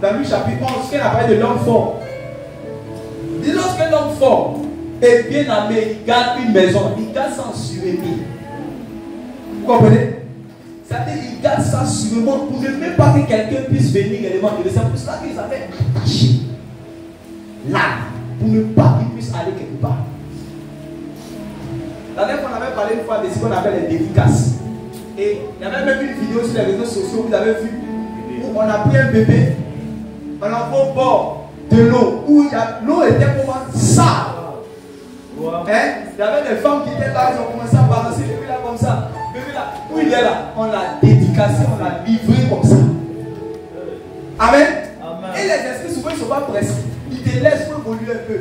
dans Luc chapitre 11, qu'elle a parlé de l'homme fort. Dis lorsque l'homme fort est bien armé, il garde une maison, il garde ça en surémie. Vous comprenez? C'est-à-dire qu'il garde ça sûrement pour ne même pas que quelqu'un puisse venir également. C'est pour cela qu'ils avaient attaché là, pour ne pas qu'il puisse aller quelque part. La dernière fois, on avait parlé une fois de ce qu'on appelle les dédicaces. Et il y avait même une vidéo sur les réseaux sociaux, vous avez vu, où on a pris un bébé, on l'a envoyé au bord de l'eau, où l'eau était pour moi sale. Hein? Il y avait des femmes qui étaient là, ils ont commencé à balancer le bébé là comme ça. Le bébé là, où il est là, on l'a dédicacé, on l'a livré comme ça. Amen. Amen. Et les esprits souvent ils ne sont pas pressés. Ils te laissent pour évoluer un peu.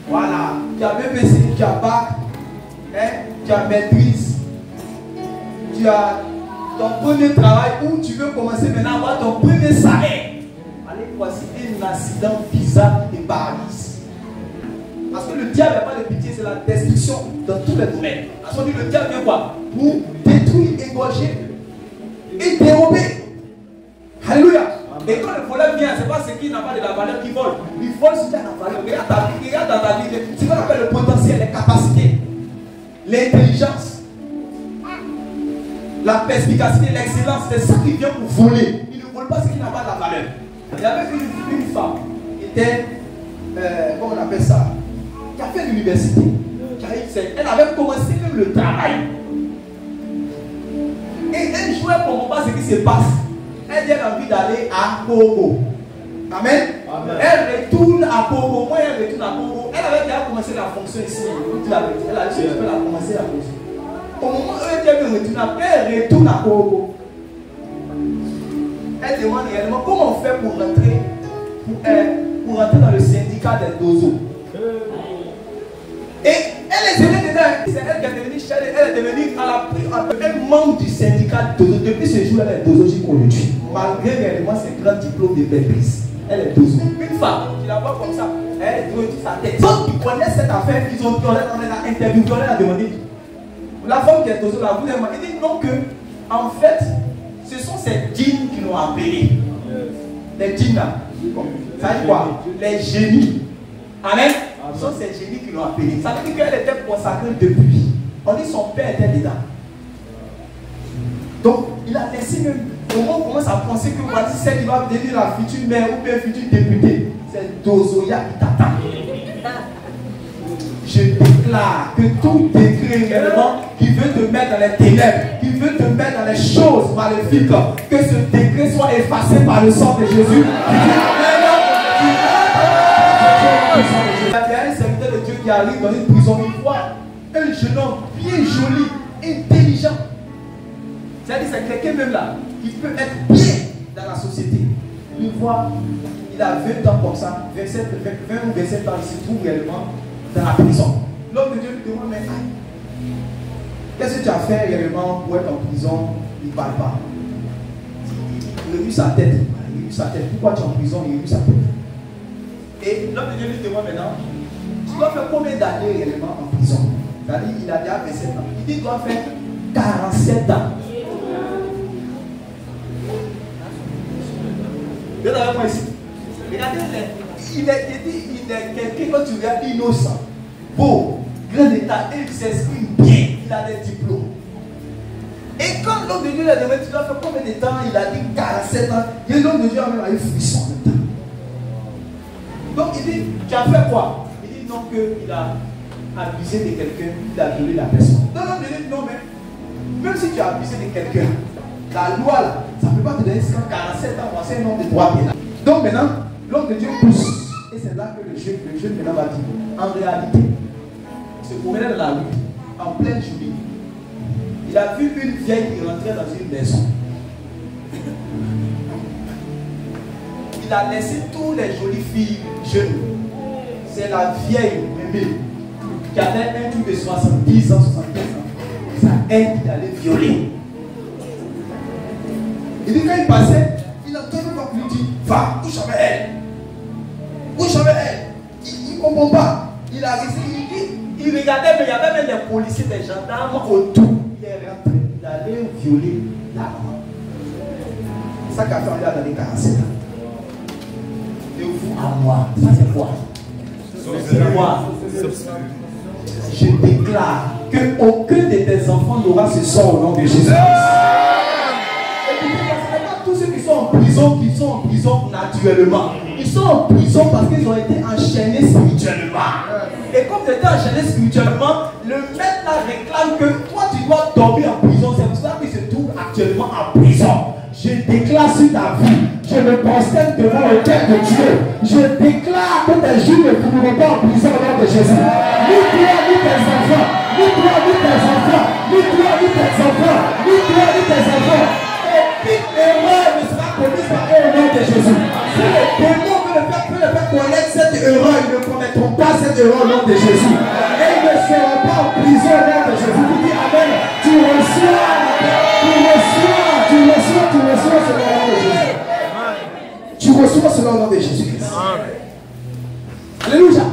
Voilà. Tu as BPC, tu as bac, hein? Tu as maîtrise, tu as ton premier travail où tu veux commencer maintenant à avoir ton premier salaire. Allez, voici un accident bizarre qui te paralyse. Parce que le diable n'a pas de pitié, c'est la destruction dans tous les domaines. À ce moment le diable vient quoi? Pour détruire, égorger et dérober. Alléluia. Amen. Et quand le problème vient, ce n'est pas ce qui n'a pas de la valeur qui vole. Il vole ce qui a la valeur. Regarde ta vie, regarde dans ta vie. C'est ce qu'on appelle le potentiel, les capacités, l'intelligence, la perspicacité, l'excellence. C'est ça qui vient pour voler. Il ne vole pas ce qui n'a pas de la valeur. Il y avait une femme qui était, comment on appelle ça, qui a fait l'université. Elle avait commencé même le travail. Et elle jouait pour ne pas ce qui se passe. Elle a envie d'aller à Congo. Amen. Amen. Elle retourne à Congo. Moi, elle retourne à Congo. Elle avait déjà commencé la fonction ici. Elle a dit je peux la commencer la fonction. Au moment où elle retourne à Congo. Elle demande réellement comment on fait pour rentrer, pour rentrer dans le syndicat des dozos. Et elle est venue dedans. C'est elle qui est devenue chère. Elle est devenue un membre du syndicat de dozo. Depuis ce jour, elle est dozo jusqu'au aujourd'hui. Malgré réellement ses grands diplômes de maîtrise. Elle est dozo. Une femme, tu la vois comme ça, elle doit sa tête. Ceux qui connaissent cette affaire, ils ont interviewé, on a demandé. La femme qui est dozo, là, vous demandez, il dit non que, en fait, ce sont ces djinns qui l'ont appelé. Les djinns là. Ça veut dire quoi? Les génies. Amen. Ce sont ces génies qui l'ont appelé. Ça veut dire qu'elle était consacrée depuis. On dit son père était dedans. Donc, il a laissé même. On commence à penser que voici celle qui va devenir la future mère ou bien future députée. C'est Dozoya qui t'attend. Je déclare que tout décret réellement qui veut te mettre dans les ténèbres, qui veut te mettre dans les choses maléfiques, que ce décret soit effacé par le sang de Jésus. Il y a un serviteur de Dieu qui arrive dans une prison, il voit un jeune homme bien joli, intelligent. C'est-à-dire c'est quelqu'un même là qui peut être bien dans la société. Il voit, il a 20 ans comme ça, 20 ou 27 ans, il se trouve réellement dans la prison. L'homme de Dieu lui demande, mais qu'est-ce que tu as fait réellement pour être en prison? Il ne parle pas. Il remue sa tête. Il remue sa tête. Pourquoi tu es en prison? Il remue sa tête. Et l'homme de Dieu lui demande maintenant, tu dois faire combien d'années réellement en prison? C'est-à-dire il a déjà 27 ans. Il dit qu'il doit faire 47 ans. Regardez avec moi ici. Regardez, il est quelqu'un quand tu regardes innocent, beau, grand état, il s'exprime bien, il a des diplômes. Et quand l'homme de Dieu lui a demandé, tu dois faire combien de temps? Il a dit 47 ans. Et l'homme de Dieu a même eu frisson en même temps. Donc il dit, tu as fait quoi? Il dit non, qu'il a abusé de quelqu'un, il a violé la personne. Non, l'homme de Dieu dit non, mais même si tu as abusé de quelqu'un, la loi là, ça ne peut pas te donner 47 ans, c'est un nombre de droits pénals. Donc maintenant, l'homme de Dieu pousse. Et c'est là que le jeune maintenant va dire, en réalité, il se promenait dans la rue, en pleine journée. Il a vu une vieille qui rentrait dans une maison. Il a laissé toutes les jolies filles jeunes. C'est la vieille bébé qui avait un truc de 70 ans, 75 ans. C'est elle qui allait violer. Il dit quand il passait, il a entendu voir lui dit, va, couche avec elle. Couche avec elle. Il ne comprend pas. Il a resté, il regardait, mais il y avait même des policiers, des gendarmes autour. Il est rentré, il allait violer la maman. C'est ça qu'a fait, on lui a donné 47 ans. de vous à moi. Ça c'est quoi? C'est moi. Je déclare que aucun de tes enfants n'aura ce sort au nom de Jésus. Tous ceux qui sont en prison, naturellement. Ils sont en prison parce qu'ils ont été enchaînés spirituellement. Et comme tu étais enchaîné spirituellement, le maître là réclame que toi tu dois dormir en prison. C'est pour ça qu'il se trouve actuellement en prison. Je déclare sur ta vie, je me prosterne devant le cœur de Dieu. Je déclare que tes jours ne finiront pas en prison au nom de Jésus. Ni toi, ni tes enfants, ni toi, ni tes enfants, ni toi, ni tes enfants, ni toi, ni tes enfants. Aucune erreur ne sera commise par eux au nom de Jésus. Si le démon peut le faire connaître cette erreur, ils ne commettront pas cette erreur au nom de Jésus. Et ils ne seront pas en prison au nom de Jésus. Tu dis Amen. Tu reçois selon le nom de Jésus. Tu reçois selon le nom de Jésus-Christ. Alléluia.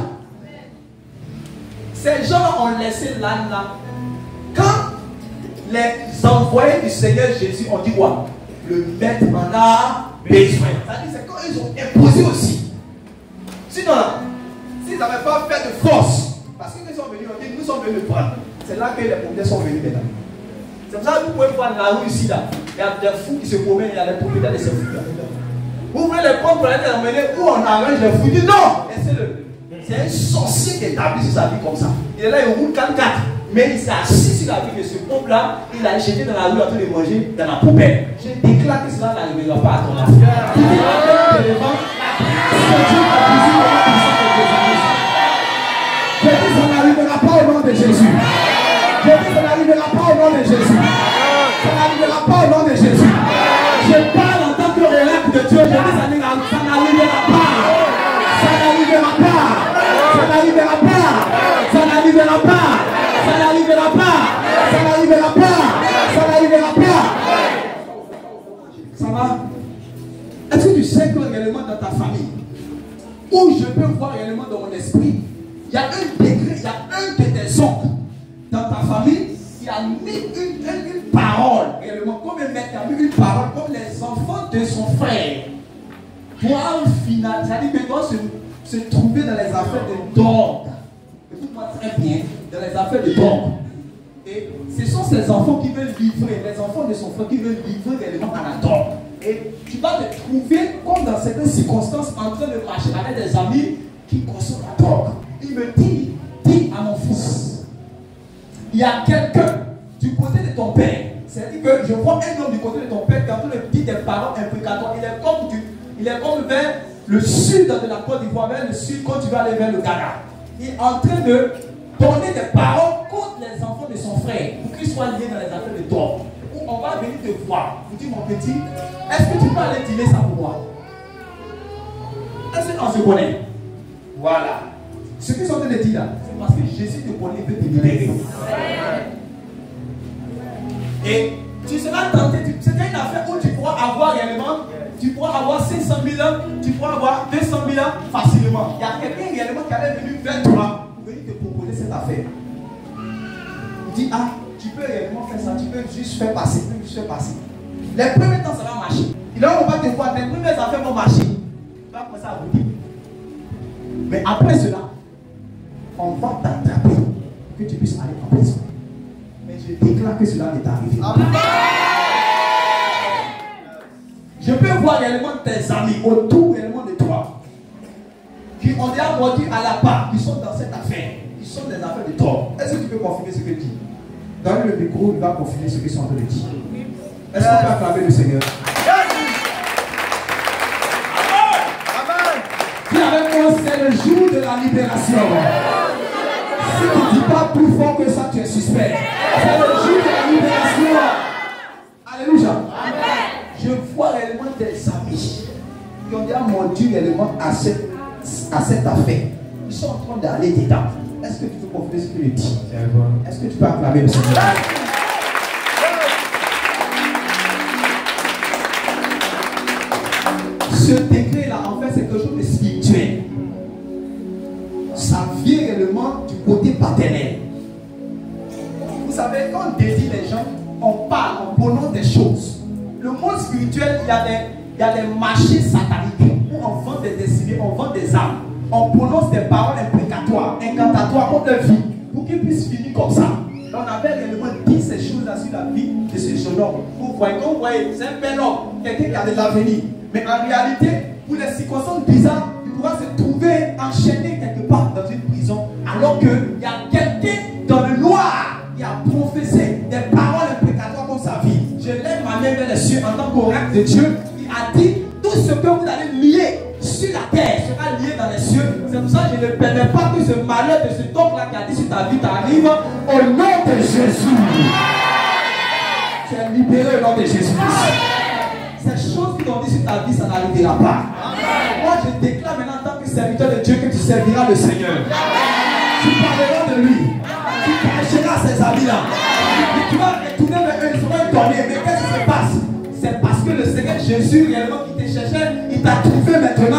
Ces gens ont laissé l'âne là. Quand les envoyés du Seigneur Jésus ont dit quoi? Le maître en a besoin. C'est quand ils ont imposé aussi. Sinon là, s'ils n'avaient pas fait de force, parce qu'ils sont venus, on dit nous sommes venus le prendre. C'est là que les propriétaires sont venus maintenant. C'est pour ça que vous pouvez voir la rue ici là. Il y a des fous qui se promènent, il y a les propriétaires de ces fous là. Vous voulez les prendre pour les emmener où on arrange les fous. Il dit non, laissez-le. C'est un sorcier qui est établi sur sa vie comme ça. Il est là, il roule 4x4. Mais il s'est assis sur la vie de ce pauvre là. Il a jeté dans la rue en train de manger dans la poubelle. Je déclare que cela n'arrivera pas à ton affaire. Il dit avec le vent, la grâce de Dieu a brisé le nom puissant de Jésus. Je dis ça n'arrivera pas au nom de Jésus. Je dis ça n'arrivera pas au nom de Jésus. Ça n'arrivera pas au nom de Jésus. Je parle en tant que oracle de Dieu. Je dis ça n'arrivera pas. Ça n'arrivera pas. Ça n'arrivera pas. Ça n'arrivera pas. Ça n'arrivera pas. Ça n'arrivera pas. Ça n'arrivera pas. Ça va? Est-ce que tu sais que réellement dans ta famille, où je peux voir réellement dans mon esprit, il y a un degré, il y a un de tes oncles dans ta famille qui a mis une parole, réellement, comme un mec qui a mis une parole, comme les enfants de son frère doivent finaliser, c'est-à-dire qu'ils doivent se trouver dans les affaires de d'ordre. Écoute-moi très bien, dans les affaires de d'ordre. Et ce sont ces enfants qui veulent livrer, les enfants de son frère qui veulent livrer réellement à la d'ordre. Et tu vas te trouver comme dans certaines circonstances en train de marcher avec des amis qui consomment la drogue. Il me dit, dis à mon fils, il y a quelqu'un du côté de ton père. C'est-à-dire que je vois un homme du côté de ton père qui est en train de dire des paroles imprécatoires. Il est comme vers le sud de la Côte d'Ivoire, vers le sud quand tu vas aller vers le Ghana. Il est en train de donner des paroles contre les enfants de son frère pour qu'ils soient liés dans les affaires de drogue. On va venir te voir. Vous dites, mon petit, est-ce que tu peux aller dîner ça pour moi? Est-ce qu'on se connaît? Voilà. Ce qu'ils sont en train de dire là, c'est parce que Jésus te connaît et veut te libérer. Et tu seras tenté. C'est une affaire où tu pourras avoir réellement, tu pourras avoir 500 000 ans, tu pourras avoir 200 000 ans facilement. Il y a quelqu'un réellement qui allait venir vers toi pour venir te proposer cette affaire. Il dit, ah, tu peux réellement faire ça, tu peux juste faire passer, Les premiers temps, ça va marcher. Et là, on va te voir, les premières affaires vont marcher. Tu vas commencer à vous dire. Mais après cela, on va t'attraper que tu puisses aller en prison. Mais je déclare que cela n'est arrivé. Amen. Je peux voir réellement tes amis autour réellement de toi qui ont déjà mordu à la part, qui sont dans cette affaire, qui sont des affaires de tort. Est-ce que tu peux confirmer ce que tu dis? Dans le micro, il va confirmer ce qu'ils sont en train de dire. Est-ce qu'on peut acclamer le Seigneur? Dis avec moi, c'est le jour de la libération. Si tu ne dis pas plus fort que ça, tu es suspect. C'est le jour de la libération. Alléluia. Je vois réellement des amis qui ont déjà mordu réellement à cette affaire. Ils sont en train d'aller dedans. Est-ce que tu peux confirmer ce que je dis? Est-ce que tu peux acclamer le Seigneur? Ce décret-là, en fait, c'est quelque chose de spirituel. Ça vient réellement du côté paternel. Vous savez, quand on dédie les gens, on parle, on prononce des choses. Le monde spirituel, il y a des marchés sataniques. où on vend des destinées, on vend des âmes. On prononce des paroles imprécatoires, incantatoires contre leur vie, pour qu'ils puissent finir comme ça. On avait réellement dit ces choses-là sur la vie de ce jeune homme. Vous voyez, comme vous voyez, c'est un bel homme, quelqu'un qui a de l'avenir. Mais en réalité, pour les circonstances bizarres, il pourra se trouver enchaîné quelque part dans une prison, alors qu'il y a quelqu'un dans le noir qui a professé des paroles imprécatoires contre sa vie. Je lève ma main vers les cieux en tant qu'oracle de Dieu. Il a dit, tout ce que vous allez lier sur la terre sera lié dans les cieux. C'est pour ça que je ne permets pas que ce malheur de cet homme-là qui a dit sur ta vie t'arrive au nom de Jésus. Tu es libéré au nom de Jésus. Ces choses qui t'ont dit sur ta vie, ça n'arrivera pas. Moi, je déclare maintenant en tant que serviteur de Dieu que tu serviras le Seigneur. Tu parleras de lui. Tu prêcheras à ces amis-là. Tu vas retourner vers eux, ils seront étonnés. Mais qu'est-ce qui se passe? C'est parce que le Seigneur Jésus, réellement, qui te cherchait, il t'a trouvé maintenant.